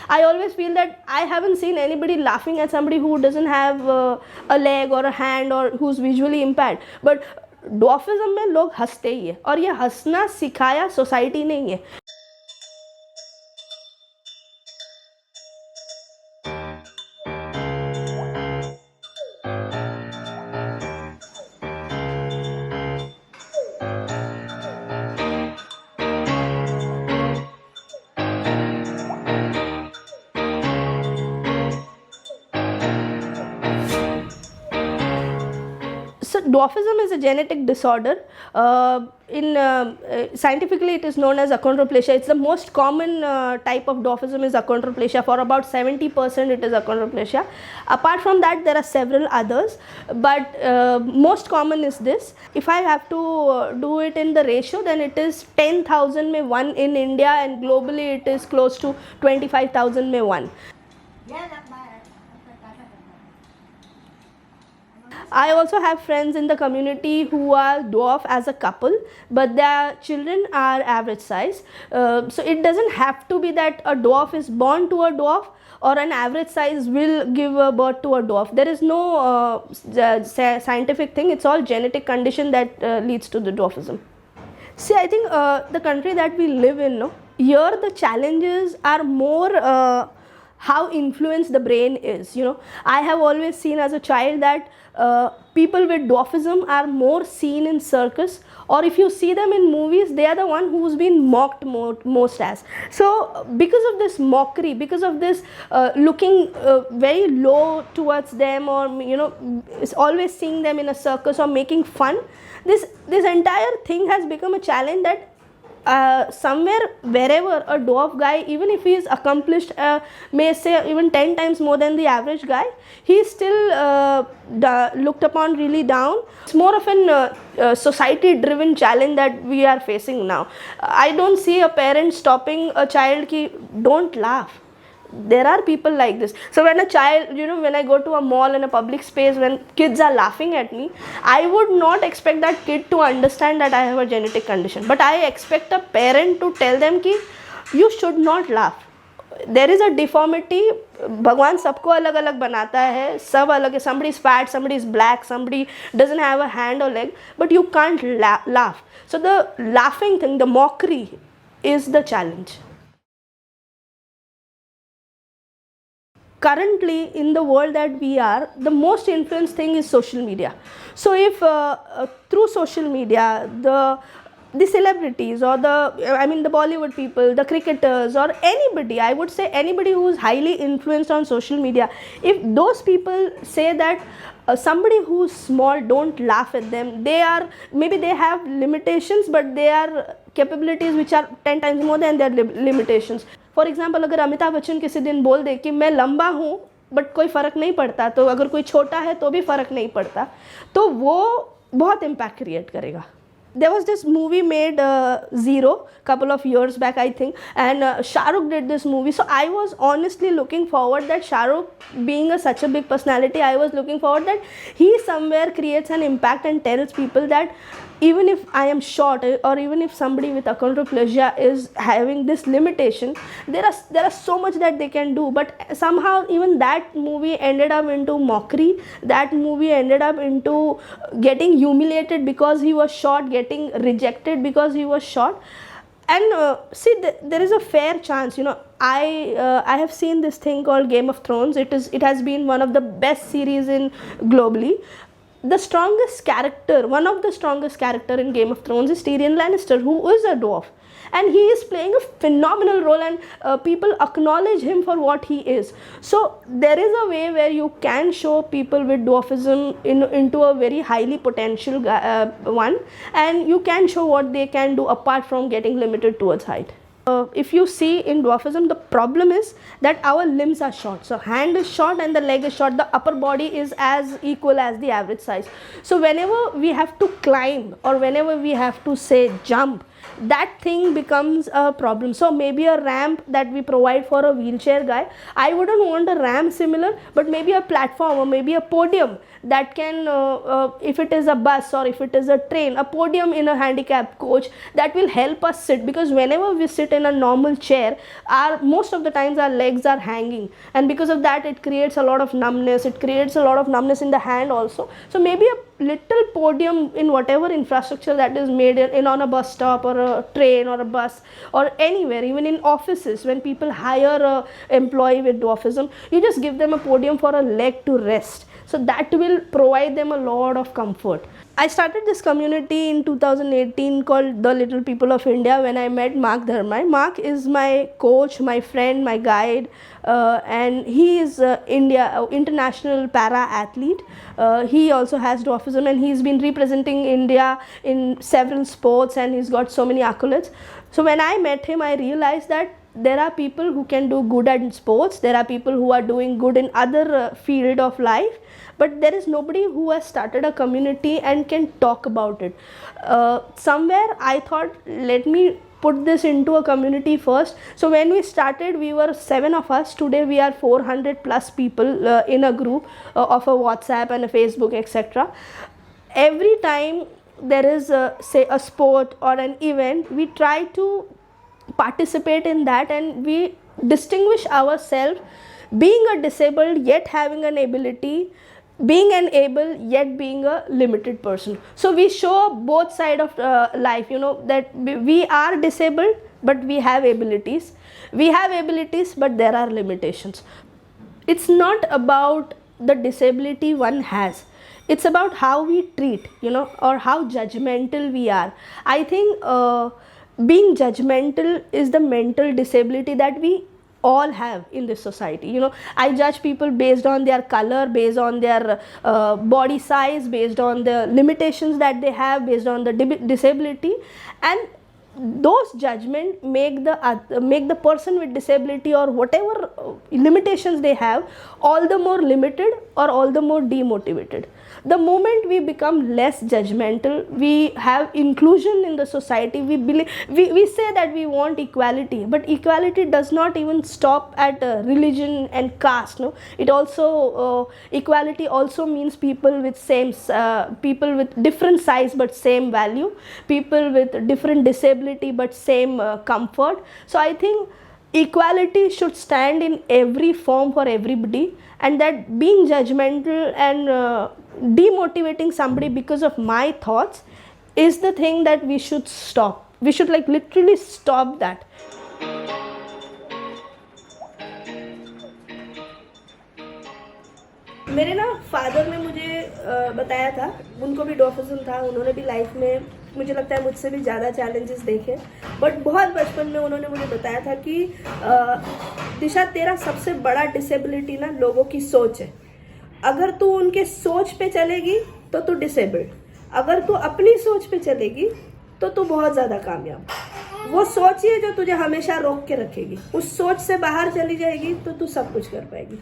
I always feel that I haven't seen anybody laughing at somebody who doesn't have a leg or a hand or who's visually impaired. But dwarfism में लोग हंसते ही है, और ये हंसना सिखाया society नहीं है. So dwarfism is a genetic disorder. Scientifically, it is known as achondroplasia. It's the most common type of dwarfism is achondroplasia. For about 70%, it is achondroplasia. Apart from that, there are several others, but most common is this. If I have to do it in the ratio, then it is 10,000 में 1 in India, and globally it is close to 25,000 में 1. I also have friends in the community who are dwarf as a couple, but their children are average size. So it doesn't have to be that a dwarf is born to a dwarf or an average size will give birth to a dwarf. There is no scientific thing. It's all genetic condition that leads to the dwarfism. See, I think the country that we live in, no, here the challenges are more how influenced the brain is. I have always seen as a child that people with dwarfism are more seen in circus, or if you see them in movies, they are the one who's been mocked most as. So because of this mockery, because of this looking very low towards them, or always seeing them in a circus or making fun, this entire thing has become a challenge that somewhere, wherever a dwarf guy, even if he is accomplished, may say even 10 times more than the average guy, he is still looked upon really down. It's more of an society driven challenge that we are facing now. I don't see a parent stopping a child ki don't laugh. There are people like this. So when a child, when I go to a mall in a public space, when kids are laughing at me, I would not expect that kid to understand that I have a genetic condition. But I expect a parent to tell them ki you should not laugh. There is a deformity. भगवान सबको अलग अलग बनाता है, सब अलग है. Somebody is fat, somebody is black, somebody doesn't have a hand or leg, but you can't laugh. So the laughing thing, the mockery is the challenge. Currently, in the world that we are, the most influenced thing is social media. So if through social media, the celebrities or the Bollywood people, the cricketers, or anybody, I would say anybody who is highly influenced on social media, if those people say that somebody who's small, don't laugh at them, maybe they have limitations, but they are capabilities which are 10 times more than their limitations. For example, अगर अमिताभ बच्चन किसी दिन बोल दे कि मैं लंबा हूँ but कोई फ़र्क नहीं पड़ता, तो अगर कोई छोटा है तो भी फ़र्क नहीं पड़ता, तो वो बहुत इम्पैक्ट क्रिएट करेगा. There was this movie made Zero couple of years back, I think, and Shah Rukh did this movie. So I was honestly looking forward that Shah Rukh, being such a big personality, I was looking forward that he somewhere creates an impact and tells people that even if I am short, or even if somebody with achondroplasia is having this limitation, there are so much that they can do. But somehow even that movie ended up into mockery. That movie ended up into getting humiliated because he was short, getting rejected because he was short. And see, there is a fair chance. I have seen this thing called Game of Thrones. It has been one of the best series in globally. The strongest character, one of the strongest character in Game of Thrones is Tyrion Lannister, who is a dwarf, and he is playing a phenomenal role, and people acknowledge him for what he is. So there is a way where you can show people with dwarfism into a very highly potential one, and you can show what they can do apart from getting limited towards height. If you see in dwarfism, the problem is that our limbs are short. So hand is short and the leg is short. The upper body is as equal as the average size. So whenever we have to climb, or whenever we have to say jump, that thing becomes a problem. So maybe a ramp that we provide for a wheelchair guy, I wouldn't want a ramp similar, but maybe a platform or maybe a podium that can, if it is a bus or if it is a train, a podium in a handicap coach that will help us sit, because whenever we sit in a normal chair, most of the times our legs are hanging, and because of that it creates a lot of numbness. It creates a lot of numbness in the hand also. So maybe a little podium in whatever infrastructure that is made in on a bus stop or a train or a bus or anywhere, even in offices, when people hire a employee with dwarfism, you just give them a podium for a leg to rest. So that will provide them a lot of comfort. I started this community in 2018 called The Little People of India when I met Mark Dharmai. Mark is my coach, my friend, my guide, and he is international para athlete. He also has dwarfism, and he's been representing India in several sports, and he's got so many accolades. So when I met him, I realized that there are people who can do good at sports, there are people who are doing good in other field of life, but there is nobody who has started a community and can talk about it. Somewhere I thought, let me put this into a community first. So when we started, we were 7 of us. Today we are 400 plus people in a group of a WhatsApp and a Facebook, etc. Every time there is say a sport or an event, we try to participate in that, and we distinguish ourselves being a disabled yet having an ability, being an able yet being a limited person. So we show both side of life, that we are disabled but we have abilities, but there are limitations. It's not about the disability one has, it's about how we treat, or how judgmental we are. I think being judgmental is the mental disability that we all have in this society. I judge people based on their color, based on their body size, based on the limitations that they have, based on the disability, and those judgment make the person with disability or whatever limitations they have all the more limited or all the more demotivated. The moment we become less judgmental, we have inclusion in the society. We say that we want equality, but equality does not even stop at religion and caste. No, it also equality also means people with people with different size but same value, people with different disability but same comfort. So I think equality should stand in every form for everybody, and that being judgmental and demotivating somebody because of my thoughts is the thing that we should stop. We should literally stop that. मेरे father ने मुझे बताया था, उनको भी डॉर्फिज्म था, उन्होंने भी लाइफ में मुझे लगता है मुझसे भी ज़्यादा चैलेंजेस देखे, बट बहुत बचपन में उन्होंने मुझे बताया था कि दिशा, तेरा सबसे बड़ा डिसेबिलिटी लोगों की सोच है। अगर तू उनके सोच पे चलेगी तो तू डिसेबल्ड, अगर तू अपनी सोच पे चलेगी तो तू बहुत ज़्यादा कामयाब। वो सोच ही है जो तुझे हमेशा रोक के रखेगी, उस सोच से बाहर चली जाएगी तो तू सब कुछ कर पाएगी।